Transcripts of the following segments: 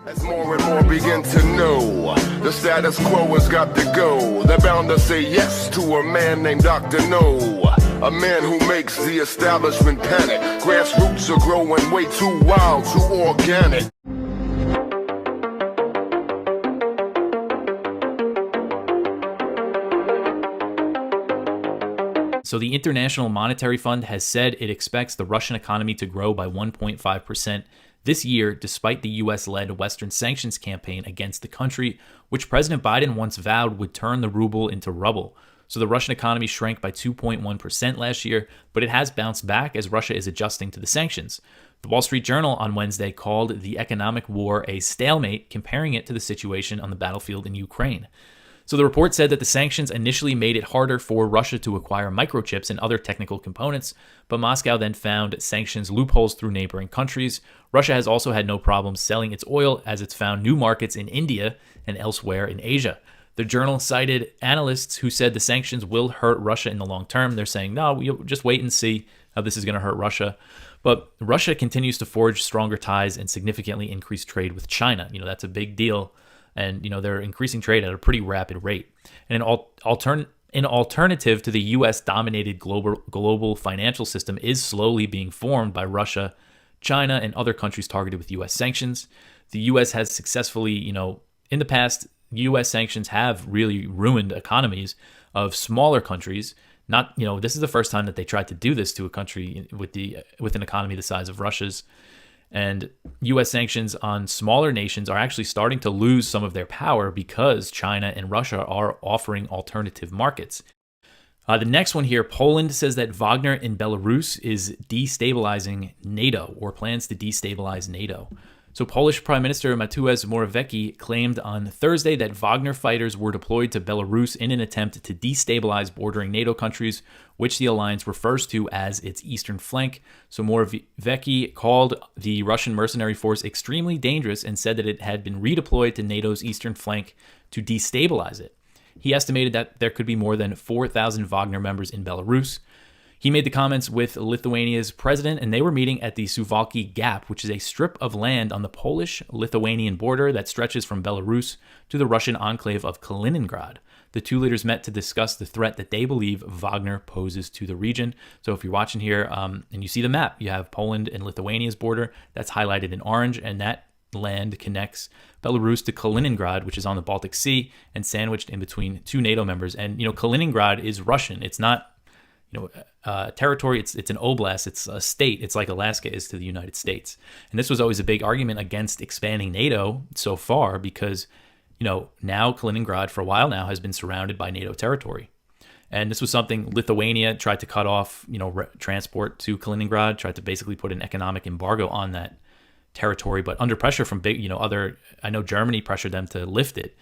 As more and more begin to know, the status quo has got to go. They're bound to say yes to a man named Dr. No, a man who makes the establishment panic. Grassroots are growing way too wild, too organic. So the International Monetary Fund has said it expects the Russian economy to grow by 1.5% this year, despite the U.S.-led Western sanctions campaign against the country, which President Biden once vowed would turn the ruble into rubble. So the Russian economy shrank by 2.1% last year, but it has bounced back as Russia is adjusting to the sanctions. The Wall Street Journal on Wednesday called the economic war a stalemate, comparing it to the situation on the battlefield in Ukraine. So the report said that the sanctions initially made it harder for Russia to acquire microchips and other technical components, but Moscow then found sanctions loopholes through neighboring countries. Russia has also had no problems selling its oil as it's found new markets in India and elsewhere in Asia. The journal cited analysts who said the sanctions will hurt Russia in the long term. They're saying, no, we'll just wait and see how this is going to hurt Russia. But Russia continues to forge stronger ties and significantly increase trade with China. That's a big deal. And, they're increasing trade at a pretty rapid rate. And an alternative to the U.S.-dominated global financial system is slowly being formed by Russia, China, and other countries targeted with U.S. sanctions. The U.S. has successfully, in the past, U.S. sanctions have really ruined economies of smaller countries. This is the first time that they tried to do this to a country with an economy the size of Russia's. And U.S. sanctions on smaller nations are actually starting to lose some of their power because China and Russia are offering alternative markets. The next one here, Poland says that Wagner in Belarus is destabilizing NATO or plans to destabilize NATO. So Polish Prime Minister Mateusz Morawiecki claimed on Thursday that Wagner fighters were deployed to Belarus in an attempt to destabilize bordering NATO countries, which the alliance refers to as its eastern flank. So Morawiecki called the Russian mercenary force extremely dangerous and said that it had been redeployed to NATO's eastern flank to destabilize it. He estimated that there could be more than 4,000 Wagner members in Belarus. He made the comments with Lithuania's president, and they were meeting at the Suwalki Gap, which is a strip of land on the Polish-Lithuanian border that stretches from Belarus to the Russian enclave of Kaliningrad. The two leaders met to discuss the threat that they believe Wagner poses to the region. So if you're watching here and you see the map, you have Poland and Lithuania's border. That's highlighted in orange, and that land connects Belarus to Kaliningrad, which is on the Baltic Sea and sandwiched in between two NATO members. And, Kaliningrad is Russian. It's not territory. It's an oblast. It's a state. It's like Alaska is to the United States. And this was always a big argument against expanding NATO so far because, now Kaliningrad for a while now has been surrounded by NATO territory. And this was something Lithuania tried to cut off, transport to Kaliningrad, tried to basically put an economic embargo on that territory, but under pressure from I know Germany pressured them to lift it.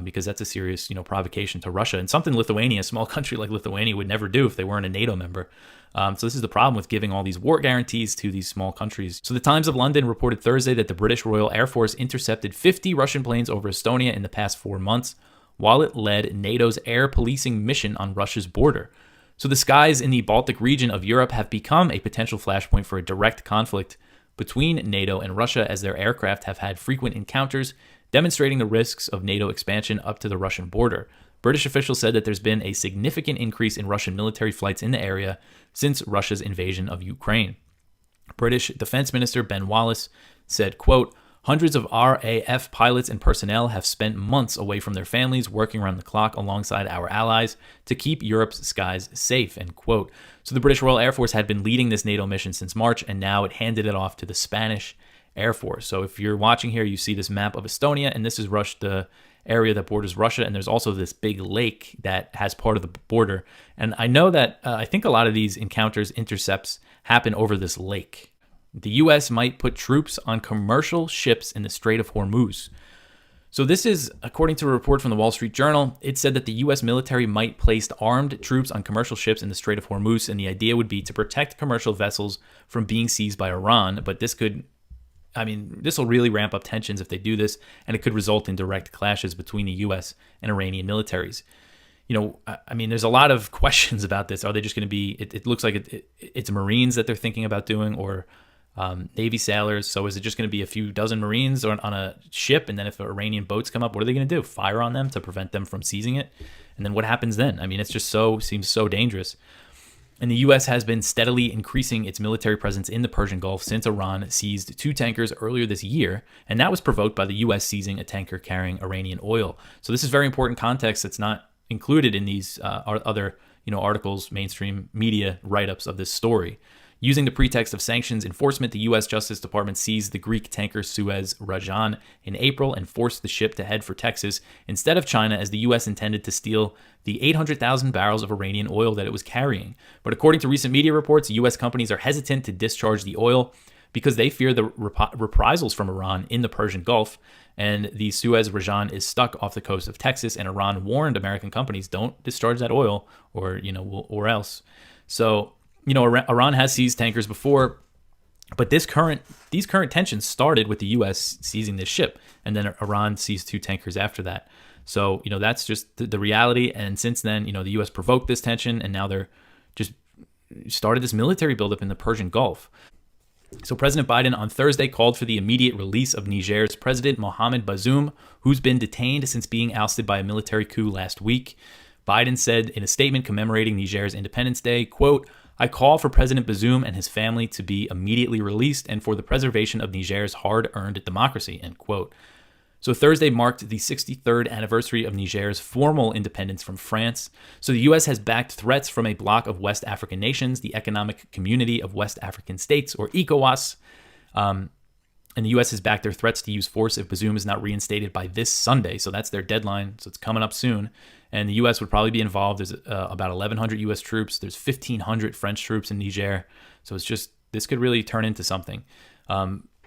Because that's a serious, provocation to Russia and something Lithuania, a small country like Lithuania, would never do if they weren't a NATO member. So this is the problem with giving all these war guarantees to these small countries. So the Times of London reported Thursday that the British Royal Air Force intercepted 50 Russian planes over Estonia in the past 4 months, while it led NATO's air policing mission on Russia's border. So the skies in the Baltic region of Europe have become a potential flashpoint for a direct conflict between NATO and Russia as their aircraft have had frequent encounters, demonstrating the risks of NATO expansion up to the Russian border. British officials said that there's been a significant increase in Russian military flights in the area since Russia's invasion of Ukraine. British Defense Minister Ben Wallace said, quote, "Hundreds of RAF pilots and personnel have spent months away from their families working around the clock alongside our allies to keep Europe's skies safe," end quote. So the British Royal Air Force had been leading this NATO mission since March, and now it handed it off to the Spanish Air Force. So if you're watching here, you see this map of Estonia, and this is the area that borders Russia, and there's also this big lake that has part of the border. And I know that I think a lot of these intercepts happen over this lake. The U.S. might put troops on commercial ships in the Strait of Hormuz. So this is, according to a report from the Wall Street Journal, it said that the U.S. military might place armed troops on commercial ships in the Strait of Hormuz, and the idea would be to protect commercial vessels from being seized by Iran, but this will really ramp up tensions if they do this, and it could result in direct clashes between the U.S. and Iranian militaries. There's a lot of questions about this. Are they just going to be, it looks like it's Marines that they're thinking about doing, or Navy sailors. So is it just going to be a few dozen Marines on a ship? And then if Iranian boats come up, what are they going to do? Fire on them to prevent them from seizing it? And then what happens then? I mean, it's just seems so dangerous. And the U.S. has been steadily increasing its military presence in the Persian Gulf since Iran seized 2 tankers earlier this year, and that was provoked by the U.S. seizing a tanker carrying Iranian oil. So this is very important context that's not included in these other articles, mainstream media write-ups of this story. Using the pretext of sanctions enforcement, the U.S. Justice Department seized the Greek tanker Suez Rajan in April and forced the ship to head for Texas instead of China, as the U.S. intended to steal the 800,000 barrels of Iranian oil that it was carrying. But according to recent media reports, U.S. companies are hesitant to discharge the oil because they fear the reprisals from Iran in the Persian Gulf. And the Suez Rajan is stuck off the coast of Texas, and Iran warned American companies, don't discharge that oil or else. So, Iran has seized tankers before, but these current tensions started with the U.S. seizing this ship, and then Iran seized 2 tankers after that. So, that's just the reality. And since then, the U.S. provoked this tension, and now they're just started this military buildup in the Persian Gulf. So President Biden on Thursday called for the immediate release of Niger's President Mohamed Bazoum, who's been detained since being ousted by a military coup last week. Biden said in a statement commemorating Niger's Independence Day, quote, "I call for President Bazoum and his family to be immediately released and for the preservation of Niger's hard-earned democracy," end quote. So Thursday marked the 63rd anniversary of Niger's formal independence from France. So the U.S. has backed threats from a bloc of West African nations, the Economic Community of West African States, or ECOWAS. And the U.S. has backed their threats to use force if Bazoum is not reinstated by this Sunday. So that's their deadline. So it's coming up soon. And the U.S. would probably be involved. There's about 1,100 U.S. troops. There's 1,500 French troops in Niger. So this could really turn into something.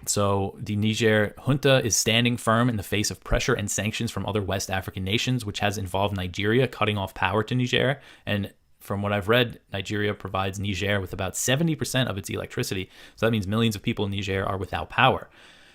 So the Niger junta is standing firm in the face of pressure and sanctions from other West African nations, which has involved Nigeria cutting off power to Niger. And from what I've read, Nigeria provides Niger with about 70% of its electricity. So that means millions of people in Niger are without power.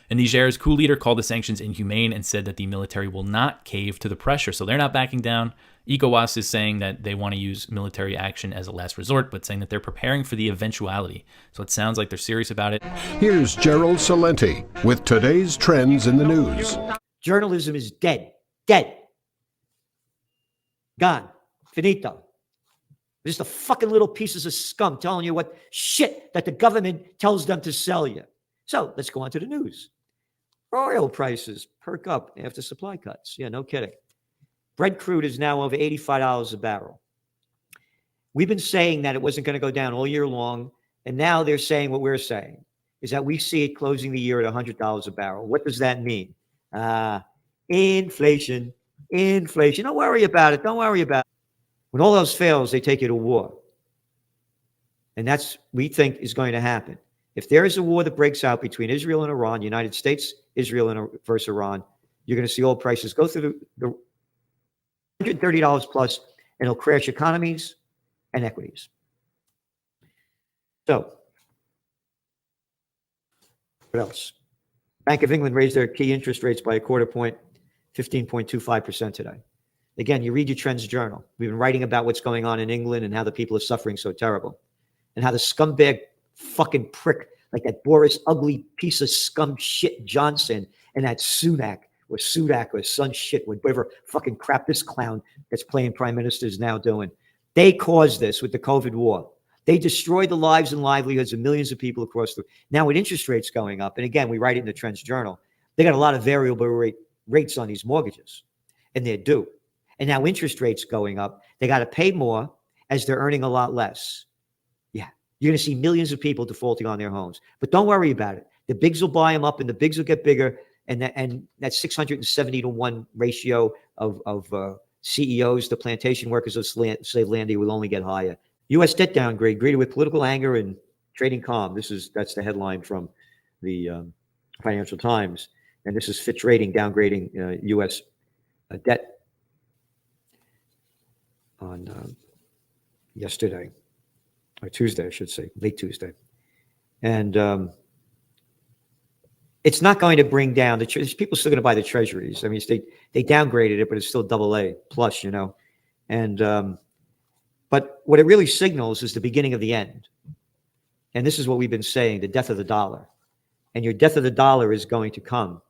And Niger's coup leader called the sanctions inhumane and said that the military will not cave to the pressure. So they're not backing down. ECOWAS is saying that they want to use military action as a last resort, but saying that they're preparing for the eventuality. So it sounds like they're serious about it. Here's Gerald Salenti with today's trends in the news. Journalism is dead. Dead. Gone. Finito. Just the fucking little pieces of scum telling you what shit that the government tells them to sell you. So let's go on to the news. Oil prices perk up after supply cuts. Yeah, no kidding. Brent crude is now over $85 a barrel. We've been saying that it wasn't going to go down all year long, and now they're saying what we're saying, is that we see it closing the year at $100 a barrel. What does that mean? Inflation. Inflation. Don't worry about it. Don't worry about it. When all else fails, they take you to war. And that's, we think, is going to happen. If there is a war that breaks out between Israel and Iran, United States, Israel versus Iran, you're going to see oil prices go through the $130 plus, and it'll crash economies and equities. So, what else? Bank of England raised their key interest rates by a quarter point, 15.25% today. Again, you read your Trends Journal. We've been writing about what's going on in England and how the people are suffering so terrible, and how the scumbag fucking prick like that Boris ugly piece of scum shit Johnson and that Sunak or some shit, whatever fucking crap this clown that's playing prime minister is now doing. They caused this with the COVID war. They destroyed the lives and livelihoods of millions of people across the. Now with interest rates going up, and again, we write it in the Trends Journal, they got a lot of variable rates on these mortgages, and they're due. And now interest rates going up, they got to pay more as they're earning a lot less. Yeah, you're going to see millions of people defaulting on their homes. But don't worry about it. The bigs will buy them up, and the bigs will get bigger. And that 670 to 1 ratio of CEOs to plantation workers of slave land will only get higher. U.S. debt downgrade greeted with political anger and trading calm. That's the headline from the Financial Times, and this is Fitch Rating downgrading U.S. Debt on yesterday, or Tuesday, I should say, late Tuesday, and it's not going to bring down the people still going to buy the treasuries. I mean, they downgraded it, but it's still AA plus, and but what it really signals is the beginning of the end. And this is what we've been saying, the death of the dollar. And your death of the dollar is going to come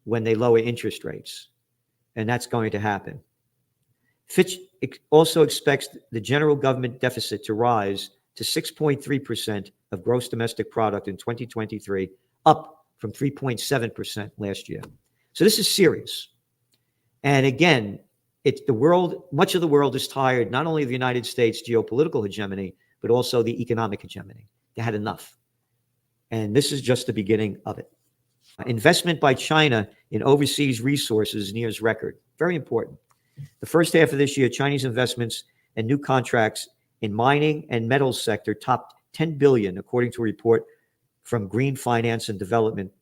when they lower interest rates. And that's going to happen. Fitch also expects the general government deficit to rise to 6.3% of gross domestic product in 2023, up from 3.7% last year. So this is serious. And again, it's the world, much of the world is tired, not only of the United States geopolitical hegemony, but also the economic hegemony. They had enough. And this is just the beginning of it. Investment by China in overseas resources nears record. Very important. The first half of this year, Chinese investments and new contracts in mining and metals sector topped 10 billion, according to a report from Green Finance and Development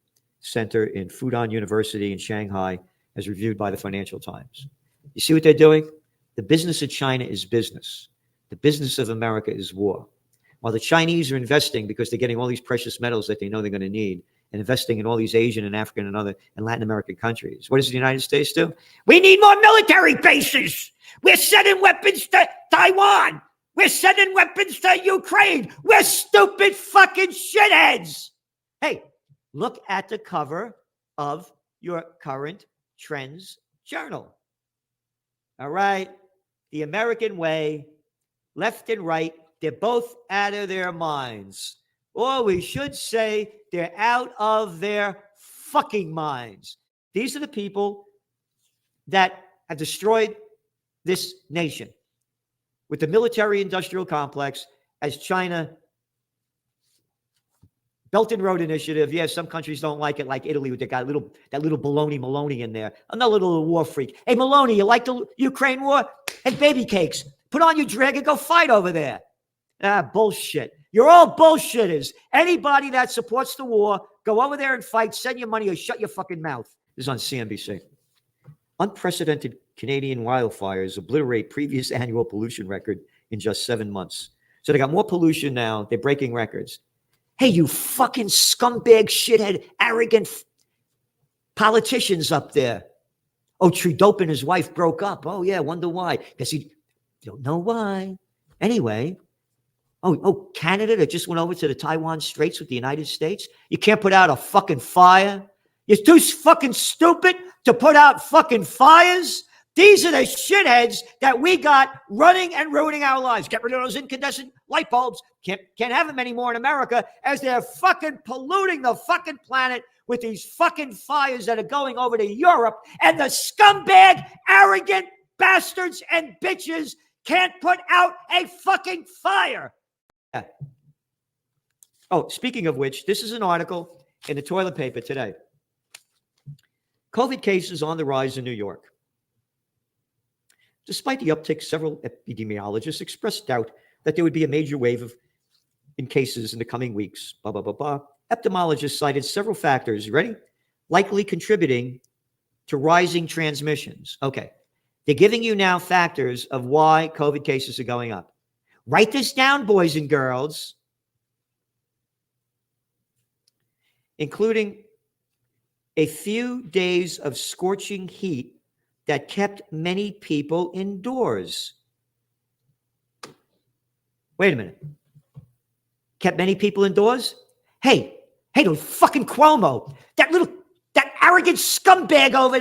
Center in Fudan University in Shanghai, as reviewed by the Financial Times. You see what they're doing? The business of China is business. The business of America is war. While the Chinese are investing because they're getting all these precious metals that they know they're going to need, and investing in all these Asian and African and other and Latin American countries. What does the United States do? We need more military bases. We're sending weapons to Taiwan. We're sending weapons to Ukraine. We're stupid fucking shitheads. Hey, look at the cover of your current trends journal. All right. The American way, left and right, they're both out of their minds. Or we should say they're out of their fucking minds. These are the people that have destroyed this nation with the military-industrial complex as China, Belt and Road Initiative. Yes, some countries don't like it, like Italy, they got that little baloney Maloney in there. Another little war freak. Hey, Maloney, you like the Ukraine war? Hey, baby cakes, put on your drag and go fight over there. Bullshit. You're all bullshitters. Anybody that supports the war, go over there and fight, send your money, or shut your fucking mouth. This is on CNBC. Unprecedented Canadian wildfires obliterate previous annual pollution record in just 7 months. So they got more pollution now. They're breaking records. Hey, you fucking scumbag, shithead, arrogant politicians up there. Oh, Trudeau and his wife broke up. Oh, yeah, wonder why. Because you don't know why. Anyway. Oh, Canada that just went over to the Taiwan Straits with the United States. You can't put out a fucking fire. You're too fucking stupid to put out fucking fires. These are the shitheads that we got running and ruining our lives. Get rid of those incandescent light bulbs. Can't have them anymore in America as they're fucking polluting the fucking planet with these fucking fires that are going over to Europe. And the scumbag, arrogant bastards and bitches can't put out a fucking fire. Oh, speaking of which, this is an article in the toilet paper today. COVID cases on the rise in New York. Despite the uptick, several epidemiologists expressed doubt that there would be a major wave in cases in the coming weeks. Blah, blah, blah, blah. Epidemiologists cited several factors, ready? Likely contributing to rising transmissions. Okay. They're giving you now factors of why COVID cases are going up. Write this down, boys and girls. Including a few days of scorching heat that kept many people indoors. Wait a minute. Kept many people indoors? Hey, those fucking Cuomo, that arrogant scumbag over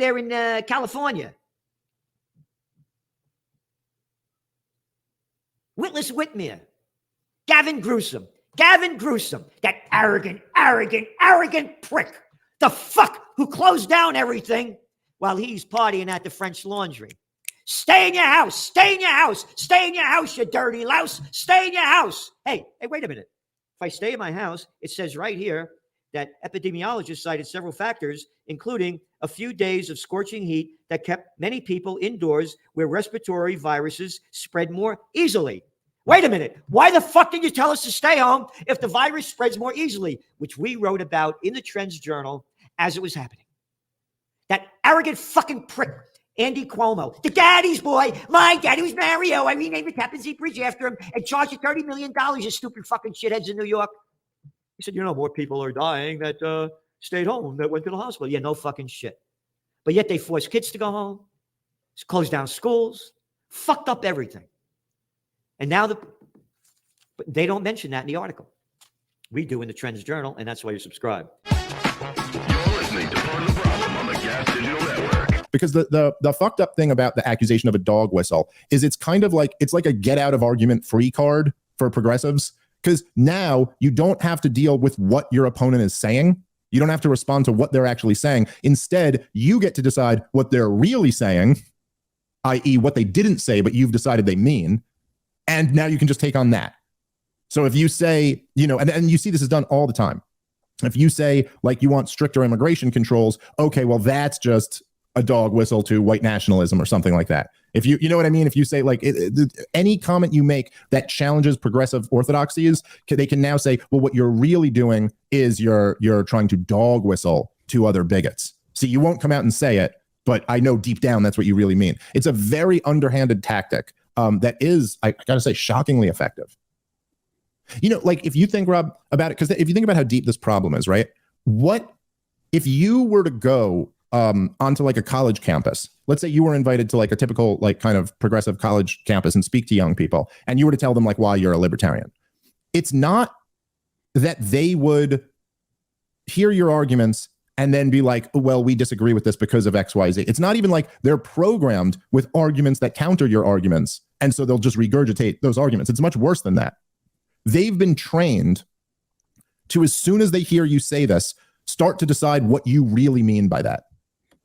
there in California. Witless Whitmer, Gavin Newsom, that arrogant prick, the fuck who closed down everything while he's partying at the French Laundry. Stay in your house, you dirty louse, stay in your house. Hey, wait a minute. If I stay in my house, it says right here that epidemiologists cited several factors, including a few days of scorching heat that kept many people indoors where respiratory viruses spread more easily. Wait a minute. Why the fuck did you tell us to stay home if the virus spreads more easily? Which we wrote about in the Trends Journal as it was happening. That arrogant fucking prick, Andy Cuomo, the daddy's boy. My daddy was Mario. I renamed the Tappan Zee Bridge after him and charged you $30 million, you stupid fucking shitheads in New York. He said, more people are dying that stayed home, that went to the hospital. Yeah, no fucking shit. But yet they forced kids to go home, closed down schools, fucked up everything. And now But they don't mention that in the article. We do in the Trends Journal, and that's why you subscribe. You're listening to Part of the Problem on the Gas Digital Network. Because the fucked up thing about the accusation of a dog whistle is it's kind of like, it's like a get out of argument free card for progressives. Because now you don't have to deal with what your opponent is saying. You don't have to respond to what they're actually saying. Instead, you get to decide what they're really saying, i.e. what they didn't say, but you've decided they mean. And now you can just take on that. So if you say, and you see this is done all the time. If you say, like, you want stricter immigration controls, okay, well, that's just a dog whistle to white nationalism or something like that. If you know what I mean? If you say, like, any comment you make that challenges progressive orthodoxies, they can now say, well, what you're really doing is you're trying to dog whistle to other bigots. See, you won't come out and say it, but I know deep down that's what you really mean. It's a very underhanded tactic that is, I gotta say, shockingly effective. Like, if you think, Rob, about it, because if you think about how deep this problem is, right? What if you were to go onto like a college campus? Let's say you were invited to like a typical, like, kind of progressive college campus and speak to young people, and you were to tell them, like, why you're a libertarian. It's not that they would hear your arguments and then be like, well, we disagree with this because of X, Y, Z. It's not even like they're programmed with arguments that counter your arguments, and so they'll just regurgitate those arguments. It's much worse than that. They've been trained to, as soon as they hear you say this, start to decide what you really mean by that.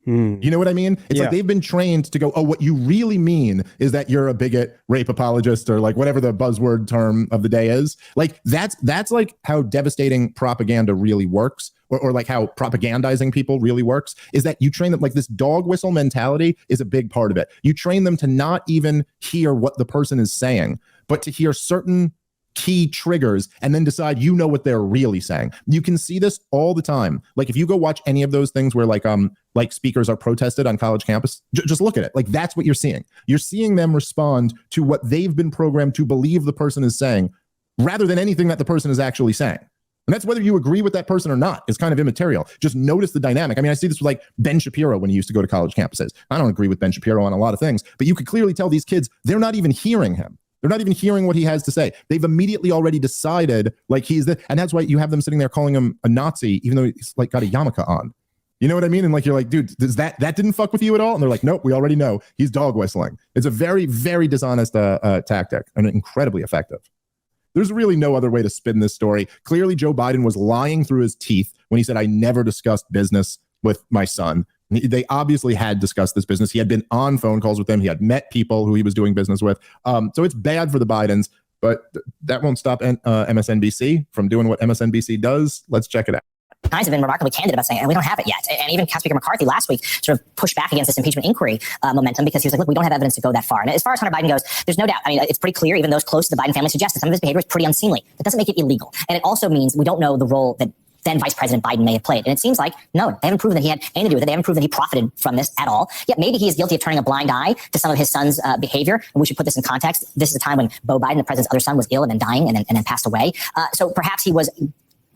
You know what I mean? It's like they've been trained to go, oh, what you really mean is that you're a bigot, rape apologist, or like whatever the buzzword term of the day is. Like, that's like how devastating propaganda really works, or like how propagandizing people really works, is that you train them, like, this dog whistle mentality is a big part of it. You train them to not even hear what the person is saying, but to hear certain key triggers and then decide what they're really saying. You can see this all the time. Like, if you go watch any of those things where like speakers are protested on college campus, just look at it. Like, that's what you're seeing. You're seeing them respond to what they've been programmed to believe the person is saying, rather than anything that the person is actually saying. And that's whether you agree with that person or not is kind of immaterial. Just notice the dynamic. I mean, I see this with like Ben Shapiro when he used to go to college campuses. I don't agree with Ben Shapiro on a lot of things, but you could clearly tell these kids, they're not even hearing him. They're not even hearing what he has to say. They've immediately already decided, like, and that's why you have them sitting there calling him a Nazi, even though he's like got a yarmulke on. You know what I mean? And like, you're like, dude, does that didn't fuck with you at all? And they're like, nope, we already know he's dog whistling. It's a very, very dishonest tactic, and incredibly effective. There's really no other way to spin this story. Clearly, Joe Biden was lying through his teeth when he said, I never discussed business with my son. They obviously had discussed this business. He had been on phone calls with them. He had met people who he was doing business with. So it's bad for the Bidens, but that won't stop MSNBC from doing what MSNBC does. Let's check it out. Guys have been remarkably candid about saying, and we don't have it yet. And even Speaker McCarthy last week sort of pushed back against this impeachment inquiry momentum, because he was like, look, we don't have evidence to go that far. And as far as Hunter Biden goes, there's no doubt. I mean, it's pretty clear, even those close to the Biden family suggest that some of his behavior is pretty unseemly. That doesn't make it illegal. And it also means we don't know the role that then Vice President Biden may have played. And it seems like, no, they haven't proven that he had anything to do with it. They haven't proven that he profited from this at all. Yet maybe he is guilty of turning a blind eye to some of his son's behavior. And we should put this in context. This is a time when Beau Biden, the president's other son, was ill and then dying and then passed away. So perhaps he was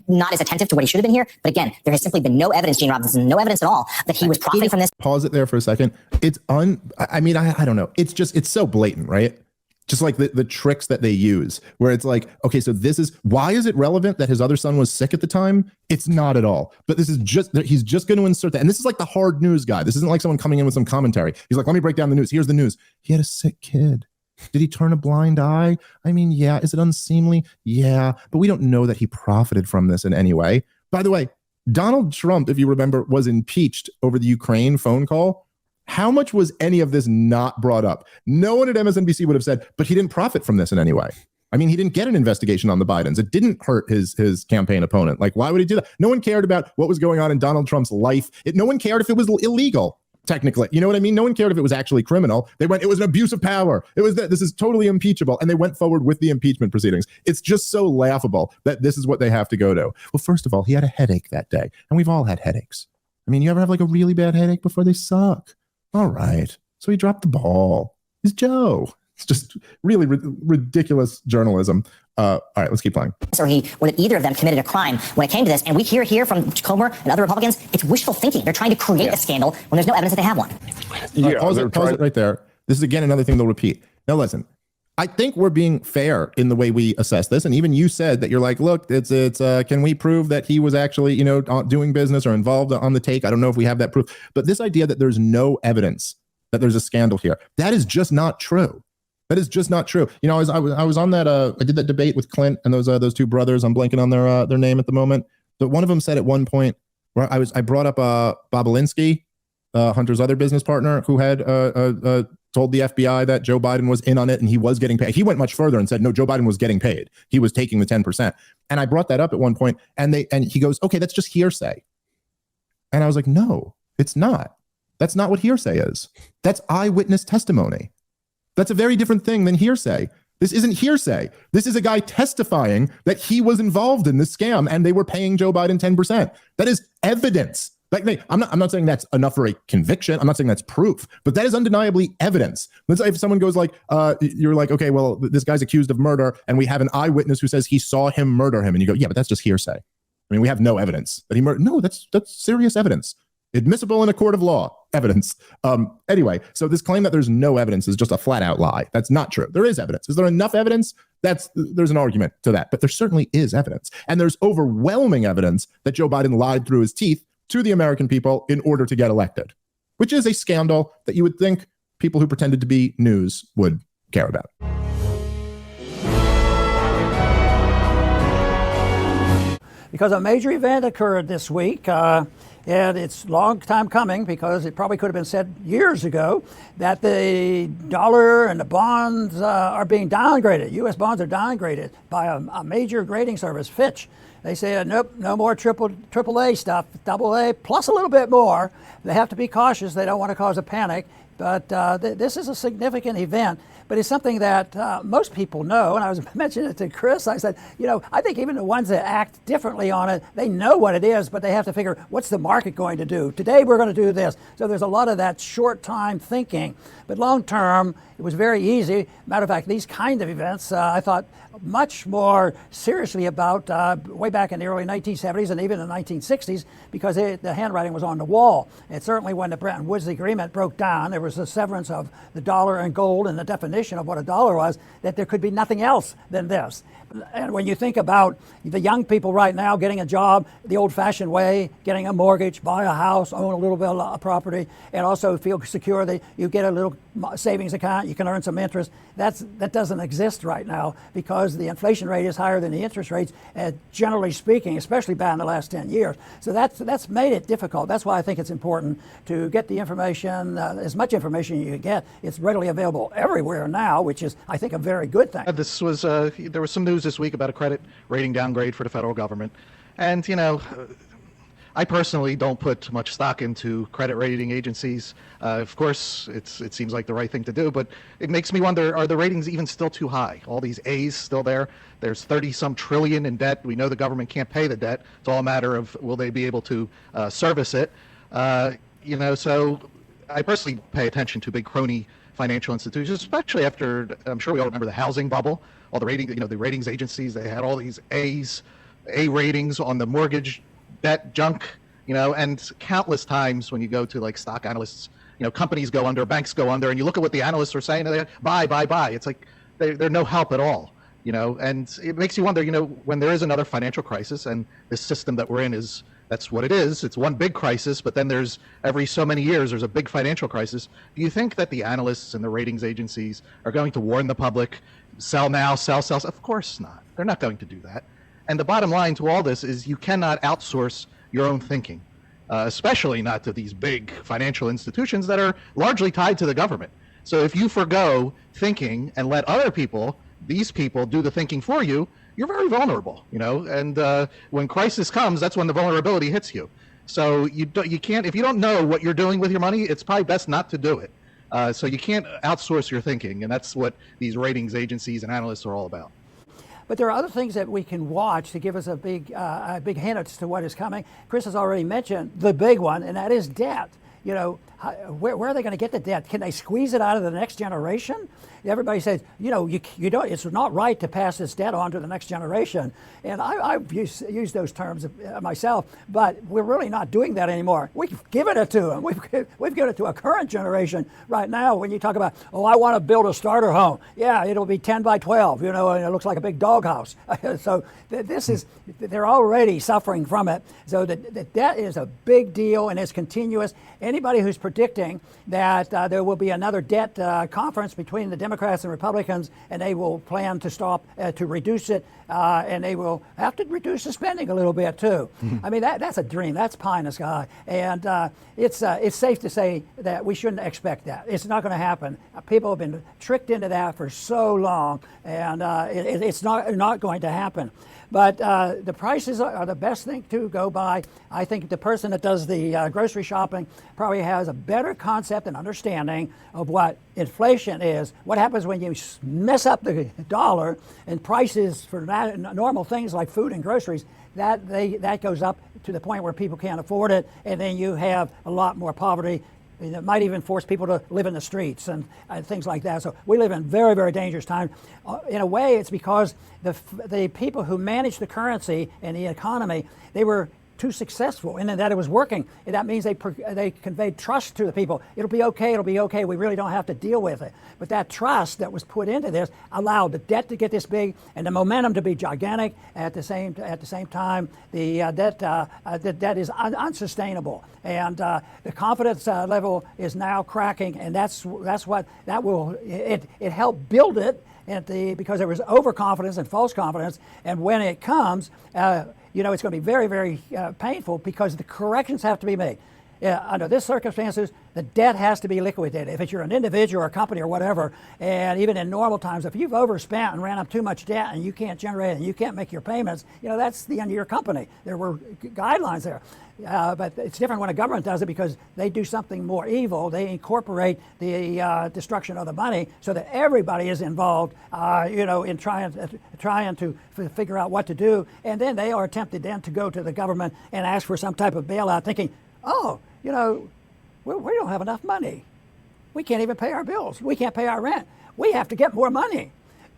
not as attentive to what he should have been here. But again, there has simply been no evidence, Gene Robinson, no evidence at all that he was profiting from this. Pause it there for a second. It's I don't know. It's so blatant, right? Just like the tricks that they use, where it's like, okay, so why is it relevant that his other son was sick at the time? It's not at all. But this is he's just going to insert that. And this is like the hard news guy. This isn't like someone coming in with some commentary. He's like, let me break down the news. Here's the news. He had a sick kid. Did he turn a blind eye? I mean, yeah. Is it unseemly? Yeah. But we don't know that he profited from this in any way. By the way, Donald Trump, if you remember, was impeached over the Ukraine phone call. How much was any of this not brought up? No one at MSNBC would have said, but he didn't profit from this in any way. I mean, he didn't get an investigation on the Bidens. It didn't hurt his campaign opponent. Like, why would he do that? No one cared about what was going on in Donald Trump's life. No one cared if it was illegal, technically. You know what I mean? No one cared if it was actually criminal. They went, it was an abuse of power. It was that this is totally impeachable. And they went forward with the impeachment proceedings. It's just so laughable that this is what they have to go to. Well, first of all, he had a headache that day. And we've all had headaches. I mean, you ever have like a really bad headache before? They suck. All right. So he dropped the ball. He's Joe. It's just really ridiculous journalism. All right, let's keep playing. Or that either of them committed a crime when it came to this. And we hear here from Comer and other Republicans, it's wishful thinking. They're trying to create a scandal when there's no evidence that they have one. Pause it right there. This is, again, another thing they'll repeat. Now, listen, I think we're being fair in the way we assess this. And even you said that you're like, look, it's can we prove that he was actually, doing business or involved on the take? I don't know if we have that proof. But this idea that there's no evidence that there's a scandal here, that is just not true. That is just not true. I was on that. I did that debate with Clint and those two brothers. I'm blanking on their name at the moment. But one of them said at one point where I brought up Bobolinsky, Hunter's other business partner, who had told the FBI that Joe Biden was in on it and he was getting paid. He went much further and said, no, Joe Biden was getting paid. He was taking the 10%. And I brought that up at one point and he goes, okay, that's just hearsay. And I was like, no, it's not. That's not what hearsay is. That's eyewitness testimony. That's a very different thing than hearsay. This isn't hearsay. This is a guy testifying that he was involved in this scam and they were paying Joe Biden 10%. That is evidence. Like, I'm not saying that's enough for a conviction. I'm not saying that's proof, but that is undeniably evidence. Let's say if someone goes like, you're like, okay, well, this guy's accused of murder and we have an eyewitness who says he saw him murder him. And you go, yeah, but that's just hearsay. I mean, we have no evidence that he murdered. No, that's serious evidence. Admissible in a court of law evidence. Anyway, so this claim that there's no evidence is just a flat out lie. That's not true. There is evidence. Is there enough evidence? There's an argument to that, but there certainly is evidence. And there's overwhelming evidence that Joe Biden lied through his teeth to the American people in order to get elected, which is a scandal that you would think people who pretended to be news would care about. Because a major event occurred this week, and it's a long time coming because it probably could have been said years ago that the dollar and the bonds are being downgraded. U.S. bonds are downgraded by a major grading service, Fitch. They say, nope, no more AAA stuff, AA plus a little bit more. They have to be cautious. They don't want to cause a panic. But this is a significant event. But it's something that most people know. And I was mentioning it to Chris. I said, I think even the ones that act differently on it, they know what it is, but they have to figure, what's the market going to do? Today we're going to do this. So there's a lot of that short time thinking. But long term, it was very easy. Matter of fact, these kind of events, I thought much more seriously about way back in the early 1970s and even the 1960s, because the handwriting was on the wall. And certainly when the Bretton Woods Agreement broke down, there was a severance of the dollar and gold and the definition of what a dollar was, that there could be nothing else than this. And when you think about the young people right now getting a job the old-fashioned way, getting a mortgage, buy a house, own a little bit of property, and also feel secure that you get a little savings account, you can earn some interest, that doesn't exist right now because the inflation rate is higher than the interest rates, generally speaking, especially back in the last 10 years. So that's made it difficult. That's why I think it's important to get the information, as much information you can get. It's readily available everywhere now, which is, I think, a very good thing. This was there was some news this week about a credit rating downgrade for the federal government. And, I personally don't put much stock into credit rating agencies. Of course, it seems like the right thing to do, but it makes me wonder, are the ratings even still too high? All these A's still there. There's 30-some trillion in debt. We know the government can't pay the debt. It's all a matter of will they be able to service it. So I personally pay attention to big crony financial institutions, especially after, I'm sure we all remember the housing bubble. All the the ratings agencies, they had all these A ratings on the mortgage debt junk, and countless times when you go to like stock analysts, companies go under, banks go under, and you look at what the analysts are saying, they're buy. It's like they're no help at all, and it makes you wonder, when there is another financial crisis, and this system that we're in that's what it is. It's one big crisis, but then there's every so many years, there's a big financial crisis. Do you think that the analysts and the ratings agencies are going to warn the public, sell now, sell? Of course not. They're not going to do that. And the bottom line to all this is you cannot outsource your own thinking, especially not to these big financial institutions that are largely tied to the government. So if you forgo thinking and let other people, these people, do the thinking for you, you're very vulnerable, and when crisis comes, that's when the vulnerability hits you. So you can't, if you don't know what you're doing with your money, it's probably best not to do it. So you can't outsource your thinking, and that's what these ratings agencies and analysts are all about. But there are other things that we can watch to give us a big hint as to what is coming. Chris has already mentioned the big one, and that is debt. where are they going to get the debt? Can they squeeze it out of the next generation? Everybody says, you don't. It's not right to pass this debt on to the next generation. And I've used those terms myself, but we're really not doing that anymore. We've given it to them. We've given it to a current generation right now. When you talk about, I want to build a starter home. Yeah, it'll be 10 by 12, and it looks like a big doghouse. So they're already suffering from it. So the debt is a big deal, and it's continuous. Anybody who's predicting that there will be another debt conference between the Democrats and Republicans, and they will plan to reduce it, and they will have to reduce the spending a little bit too. I mean, that's a dream. That's pie in the sky, and it's safe to say that we shouldn't expect that. It's not going to happen. People have been tricked into that for so long, and it's not going to happen. But the prices are the best thing to go by. I think the person that does the grocery shopping probably has a better concept and understanding of what inflation is. What happens when you mess up the dollar and prices for normal things like food and groceries, that goes up to the point where people can't afford it, and then you have a lot more poverty. It might even force people to live in the streets and things like that. So we live in very, very dangerous times. In a way, it's because the people who managed the currency and the economy, they were too successful in that it was working. And that means they conveyed trust to the people. It'll be okay. We really don't have to deal with it. But that trust that was put into this allowed the debt to get this big and the momentum to be gigantic. At the same time, the debt is unsustainable, and the confidence level is now cracking. And that's what that will it helped build it. Because there was overconfidence and false confidence, and when it comes, it's going to be very, very painful because the corrections have to be made. Under this circumstances, the debt has to be liquidated. If you're an individual or a company or whatever, and even in normal times, if you've overspent and ran up too much debt and you can't generate it and you can't make your payments, that's the end of your company. There were guidelines there. But it's different when a government does it because they do something more evil. They incorporate the destruction of the money so that everybody is involved, in trying to figure out what to do. And then they are tempted then to go to the government and ask for some type of bailout, thinking, we don't have enough money. We can't even pay our bills. We can't pay our rent. We have to get more money.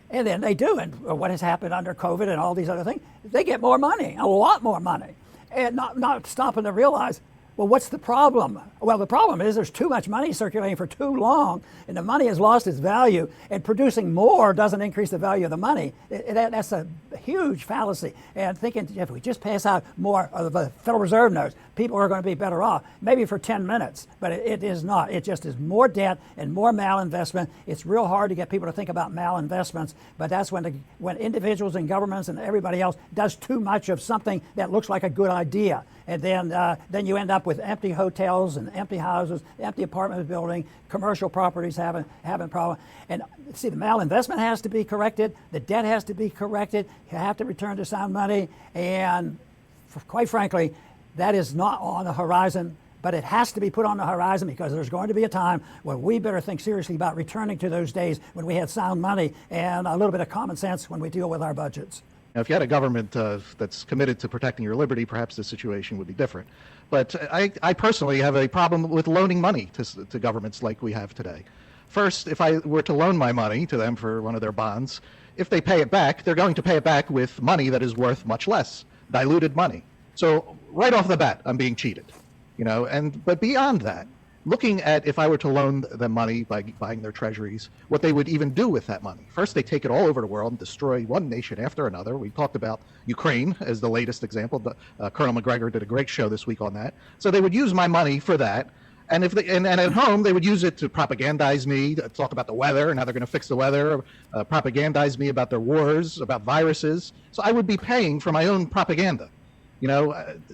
And then they do. And what has happened under COVID and all these other things, they get more money, a lot more money. And not stopping to realize, well, what's the problem? Well, the problem is there's too much money circulating for too long, and the money has lost its value, and producing more doesn't increase the value of the money. That's a huge fallacy. And thinking if we just pass out more of the Federal Reserve notes, people are going to be better off, maybe for 10 minutes, but it is not. It just is more debt and more malinvestment. It's real hard to get people to think about malinvestments, but that's when individuals and governments and everybody else does too much of something that looks like a good idea. And then you end up with empty hotels and empty houses, empty apartment building, commercial properties having problems. And see, the malinvestment has to be corrected. The debt has to be corrected. You have to return to sound money. And quite frankly, that is not on the horizon. But it has to be put on the horizon because there's going to be a time when we better think seriously about returning to those days when we had sound money and a little bit of common sense when we deal with our budgets. Now, if you had a government that's committed to protecting your liberty, perhaps the situation would be different. But I personally have a problem with loaning money to governments like we have today. First, if I were to loan my money to them for one of their bonds, if they pay it back, they're going to pay it back with money that is worth much less, diluted money. So right off the bat, I'm being cheated. But beyond that, looking at if I were to loan them money by buying their treasuries, what they would even do with that money. First, they take it all over the world and destroy one nation after another. We talked about Ukraine as the latest example. Colonel McGregor did a great show this week on that. So they would use my money for that. And and at home, they would use it to propagandize me, talk about the weather and how they're going to fix the weather, propagandize me about their wars, about viruses. So I would be paying for my own propaganda.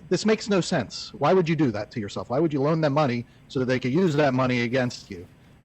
This makes no sense. Why would you do that to yourself? Why would you loan them money so that they could use that money against you?